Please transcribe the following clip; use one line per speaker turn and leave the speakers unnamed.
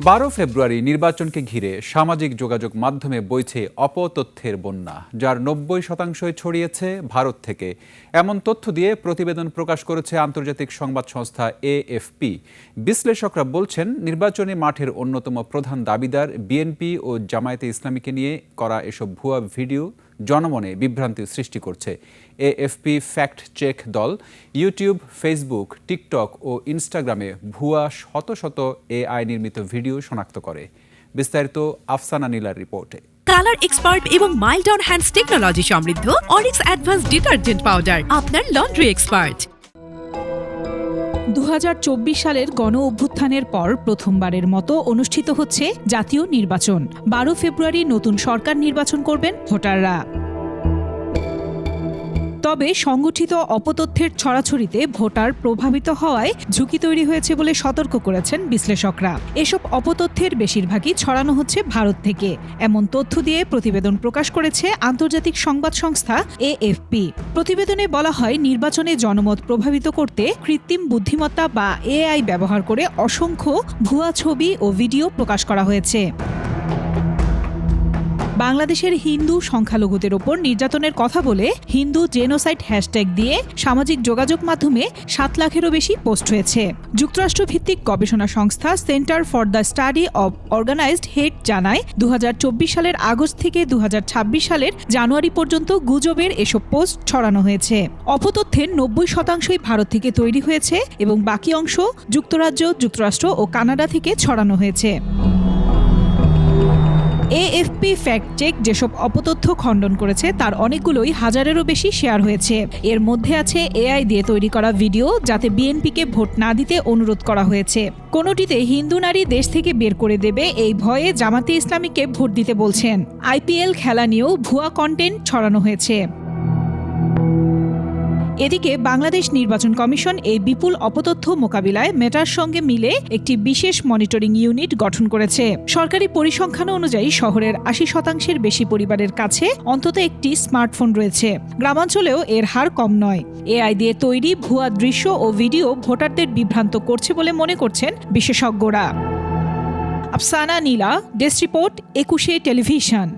12 ফেব্রুয়ারি নির্বাচনকে ঘিরে সামাজিক যোগাযোগ মাধ্যমে বইছে অপতথ্যের বন্যা, যার 90% ছড়িয়েছে ভারত থেকে। এমন তথ্য দিয়ে প্রতিবেদন প্রকাশ করেছে আন্তর্জাতিক সংবাদ সংস্থা এএফপি। বিশ্লেষকরা বলছেন, নির্বাচনী মাঠের অন্যতম প্রধান দাবিদার বিএনপি ও জামায়াতে ইসলামীকে নিয়ে করা এসব ভুয়া ভিডিও জনমনে বিভ্রান্তি সৃষ্টি করছে। এএফপি ফ্যাক্ট চেক দল ইউটিউব, ফেসবুক, টিকটক ও ইনস্টাগ্রামে ভুয়া শত শত এআই নির্মিত ভিডিও শনাক্ত করে। বিস্তারিত আফসানা নীলার রিপোর্টে।
কালার এক্সপার্ট এবং মাইল্ড অন হ্যান্ডস টেকনোলজি সমৃদ্ধ অরিক্স অ্যাডভান্স ডিটারজেন্ট পাউডার আপনার লন্ড্রি এক্সপার্ট।
2024 সালের গণ অভ্যুত্থানের পর প্রথমবারের মতো অনুষ্ঠিত হচ্ছে জাতীয় নির্বাচন। 12 ফেব্রুয়ারি নতুন সরকার নির্বাচন করবেন ভোটাররা। তবে সংগঠিত অপতথ্যের ছড়াছড়িতে ভোটার প্রভাবিত হওয়ায় ঝুঁকি তৈরি হয়েছে বলে সতর্ক করেছেন বিশ্লেষকরা। এসব অপতথ্যের বেশিরভাগই ছড়ানো হচ্ছে ভারত থেকে। এমন তথ্য দিয়ে প্রতিবেদন প্রকাশ করেছে আন্তর্জাতিক সংবাদ সংস্থা এএফপি। প্রতিবেদনে বলা হয়, নির্বাচনে জনমত প্রভাবিত করতে কৃত্রিম বুদ্ধিমত্তা বা এআই ব্যবহার করে অসংখ্য ভুয়া ছবি ও ভিডিও প্রকাশ করা হয়েছে। বাংলাদেশের হিন্দু সংখ্যালঘুদের ওপর নির্যাতনের কথা বলে হিন্দু জেনোসাইড হ্যাশট্যাগ দিয়ে সামাজিক যোগাযোগ মাধ্যমে 7 লাখেরও বেশি পোস্ট হয়েছে। যুক্তরাষ্ট্রভিত্তিক গবেষণা সংস্থা Center for the Study of Organized Hate জানায়, 2024 সালের আগস্ট থেকে 2026 সালের জানুয়ারি পর্যন্ত গুজবের এসব পোস্ট ছড়ানো হয়েছে। অপতথ্যের 90%ই ভারত থেকে তৈরি হয়েছে এবং বাকি অংশ যুক্তরাজ্য, যুক্তরাষ্ট্র ও কানাডা থেকে ছড়ানো হয়েছে। এএফপি ফ্যাক্ট চেক যেসব অপতথ্য খণ্ডন করেছে তার অনেকগুলোই হাজারেরও বেশি শেয়ার হয়েছে। এর মধ্যে আছে এআই দিয়ে তৈরি করা ভিডিও যাতে বিএনপিকে ভোট না দিতে অনুরোধ করা হয়েছে। কোনোটিতে হিন্দু নারী দেশ থেকে বের করে দেবে এই ভয়ে জামাতে ইসলামীকে ভোট দিতে বলছেন। আইপিএল খেলা নিয়েও ভুয়া কন্টেন্ট ছড়ানো হয়েছে। এদিকে বাংলাদেশ নির্বাচন কমিশন এই বিপুল অপতথ্য মোকাবিলায় মেটার সঙ্গে মিলে একটি বিশেষ মনিটরিং ইউনিট গঠন করেছে। সরকারি পরিসংখ্যান অনুযায়ী শহরের 80% বেশি পরিবারের কাছে অন্তত একটি স্মার্টফোন রয়েছে। গ্রামাঞ্চলেও এর হার কম নয়। এআই দিয়ে তৈরি ভুয়া দৃশ্য ও ভিডিও ভোটারদের বিভ্রান্ত করছে বলে মনে করছেন বিশেষজ্ঞরা। আফসানা নীলা, ডেস্ক রিপোর্ট, 21 টেলিভিশন।